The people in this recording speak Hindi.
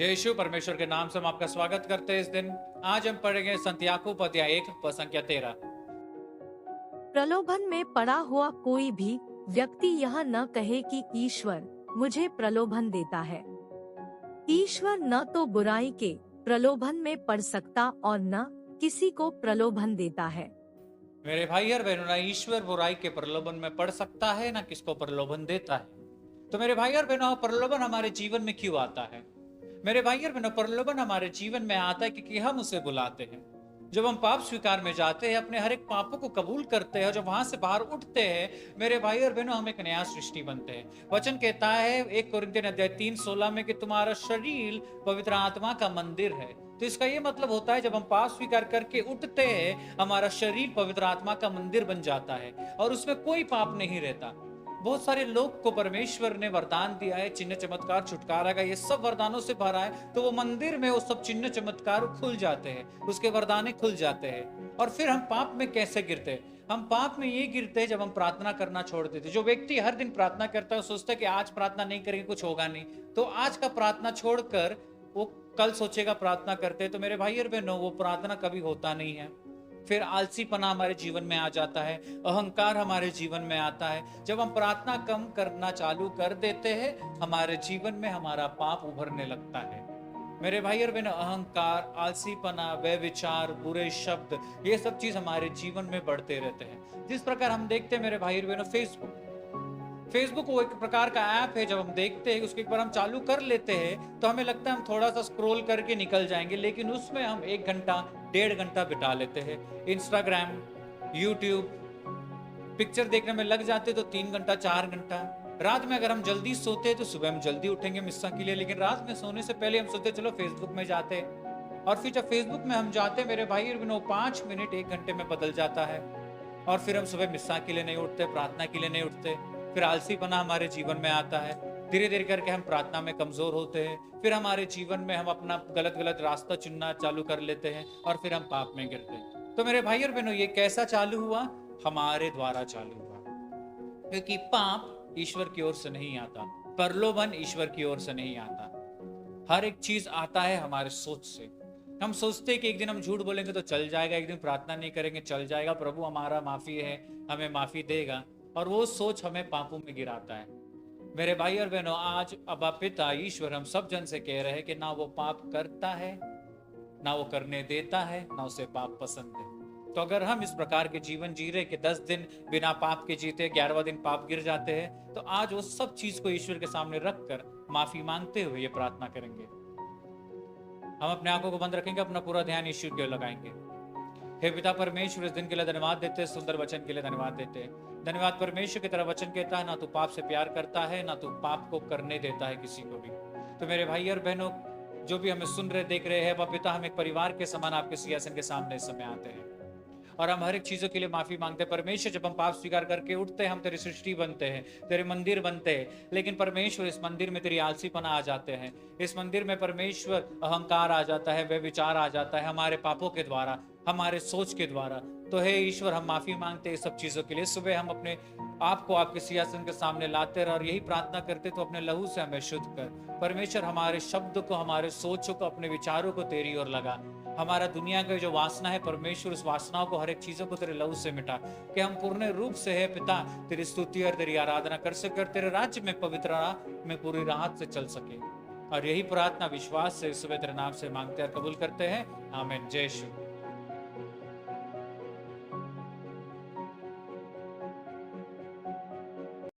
जय यीशु परमेश्वर के नाम से हम आपका स्वागत करते हैं इस दिन। आज हम पढ़ेंगे संत याकूब अध्याय 1 पद संख्या 13। प्रलोभन में पड़ा हुआ कोई भी व्यक्ति यह न कहे कि ईश्वर मुझे प्रलोभन देता है। ईश्वर न तो बुराई के प्रलोभन में पड़ सकता और न किसी को प्रलोभन देता है। मेरे भाई और बहनों, ना ईश्वर बुराई के प्रलोभन में पड़ सकता है, ना किसको प्रलोभन देता है। तो मेरे भाई और बहनों, प्रलोभन हमारे जीवन में क्यों आता है? मेरे भाई और बहनों, प्रलोभन हमारे जीवन में आता है क्योंकि हम उसे बुलाते हैं। जब हम पाप स्वीकार में जाते हैं, अपने हर एक पापों को कबूल करते हैं, जब वहां से बाहर उठते हैं, मेरे भाई और बहनों, हम एक नया सृष्टि बनते हैं। वचन कहता है 1 कोरिन्थियन अध्याय 3:16 में कि तुम्हारा शरीर पवित्र आत्मा का मंदिर है। तो इसका ये मतलब होता है, जब हम पाप स्वीकार करके उठते हैं, हमारा शरीर पवित्र आत्मा का मंदिर बन जाता है और उसमें कोई पाप नहीं रहता। बहुत सारे लोग को परमेश्वर ने वरदान दिया है, चिन्ह चमत्कार छुटकारा का, ये सब वरदानों से भरा है। तो वो मंदिर में वो सब चिन्ह चमत्कार खुल जाते हैं, उसके वरदाने खुल जाते हैं। और फिर हम पाप में कैसे गिरते हैं? हम पाप में ये गिरते हैं जब हम प्रार्थना करना छोड़ देते। जो व्यक्ति हर दिन प्रार्थना करता है, सोचता है कि आज प्रार्थना नहीं करेंगे कुछ होगा नहीं, तो आज का प्रार्थना छोड़कर वो कल सोचेगा प्रार्थना करते हैं। तो मेरे भाई और बहनों, वो प्रार्थना कभी होता नहीं है। फिर आलसीपना हमारे जीवन में आ जाता है, अहंकार हमारे जीवन में आता है। जब हम प्रार्थना कम करना चालू कर देते हैं, हमारे जीवन में हमारा पाप उभरने लगता है। मेरे भाई और बहनों, अहंकार, आलसीपना, व्यभिचार, बुरे शब्द, ये सब चीज हमारे जीवन में बढ़ते रहते हैं। जिस प्रकार हम देखते हैं मेरे भाई और बहनों, फेसबुक वो एक प्रकार का ऐप है। जब हम देखते हैं, उसके एक बार हम चालू कर लेते हैं, तो हमें लगता है हम थोड़ा सा स्क्रॉल करके निकल जाएंगे, लेकिन उसमें हम 1 घंटा 1.5 घंटा बिता लेते हैं। इंस्टाग्राम, यूट्यूब, पिक्चर देखने में लग जाते तो 3 घंटा 4 घंटा। रात में अगर हम जल्दी सोते हैं तो सुबह हम जल्दी उठेंगे मिस्सा के लिए, लेकिन रात में सोने से पहले हम सोचते चलो फेसबुक में जाते हैं। और फिर जब फेसबुक में हम जाते, मेरे भाई और बहनों, 5 मिनट 1 घंटे में बदल जाता है। और फिर हम सुबह मिस्सा के लिए नहीं उठते, प्रार्थना के लिए नहीं उठते। फिर आलसीपना हमारे जीवन में आता है। धीरे धीरे करके हम प्रार्थना में कमजोर होते हैं। फिर हमारे जीवन में हम अपना गलत गलत रास्ता चुनना चालू कर लेते हैं और फिर हम पाप में गिरते हैं। तो मेरे भाई और बहनों, ये कैसा चालू हुआ? हमारे द्वारा चालू हुआ। क्योंकि पाप ईश्वर की ओर से नहीं आता, प्रलोभन ईश्वर की ओर से नहीं आता। हर एक चीज आता है हमारे सोच से। हम सोचते हैं कि एक दिन हम झूठ बोलेंगे तो चल जाएगा, एक दिन प्रार्थना नहीं करेंगे चल जाएगा, प्रभु हमारा माफी है, हमें माफी देगा। और वो सोच हमें पापों में गिराता है। मेरे भाई और बहनों, आज अब्बा पिता ईश्वर हम सब जन से कह रहे हैं कि ना वो पाप करता है, ना वो करने देता है, ना उसे पाप पसंद है। तो अगर हम इस प्रकार के जीवन जी रहे कि 10 दिन बिना पाप के जीते, 11वां दिन पाप गिर जाते हैं, तो आज वो सब चीज को ईश्वर के सामने रखकर माफी मांगते हुए ये प्रार्थना करेंगे। हम अपने आंखों को बंद रखेंगे, अपना पूरा ध्यान ईश्वर की ओर लगाएंगे। हे पिता परमेश्वर, इस दिन के लिए धन्यवाद देते हैं, सुंदर वचन के लिए धन्यवाद देते हैं। धन्यवाद परमेश्वर की तरह वचन कहता है, ना तू पाप से प्यार करता है, ना तू पाप को करने देता है किसी को भी। तो मेरे भाई और बहनों, जो भी हमें सुन रहे देख रहे हैं, पिता, हम एक परिवार के समान आपके सिंहासन के सामने इस समय आते हैं और हम हर एक चीजों के लिए माफी मांगते हैं। परमेश्वर, जब हम पाप स्वीकार करके उठते हैं, हम तेरी सृष्टि बनते हैं, तेरे मंदिर बनते हैं। लेकिन परमेश्वर, इस मंदिर में तेरी आलसीपना आ जाते हैं, इस मंदिर में परमेश्वर अहंकार आ जाता है, व्यभिचार आ जाता है हमारे पापों के द्वारा, हमारे सोच के द्वारा। तो हे ईश्वर, हम माफी मांगते हैं इस सब चीजों के लिए। सुबह हम अपने आप को आपके सिंहासन के सामने लाते रहे और यही प्रार्थना करते, तो अपने लहू से हमें शुद्ध कर। परमेश्वर, हमारे शब्द को, हमारे सोचों को, अपने विचारों को तेरी ओर लगा। हमारा दुनिया का जो वासना है परमेश्वर, उस वासनाओं को, हर एक चीजों को तेरे लहू से मिटा, कि हम पूर्ण रूप से है पिता तेरी स्तुति और तेरी आराधना कर सके और तेरे राज्य में पवित्रता में पूरी राहत से चल सके। और यही प्रार्थना विश्वास से सुबह तेरे नाम से मांगते और कबूल करते हैं। आमीन। जय यीशु।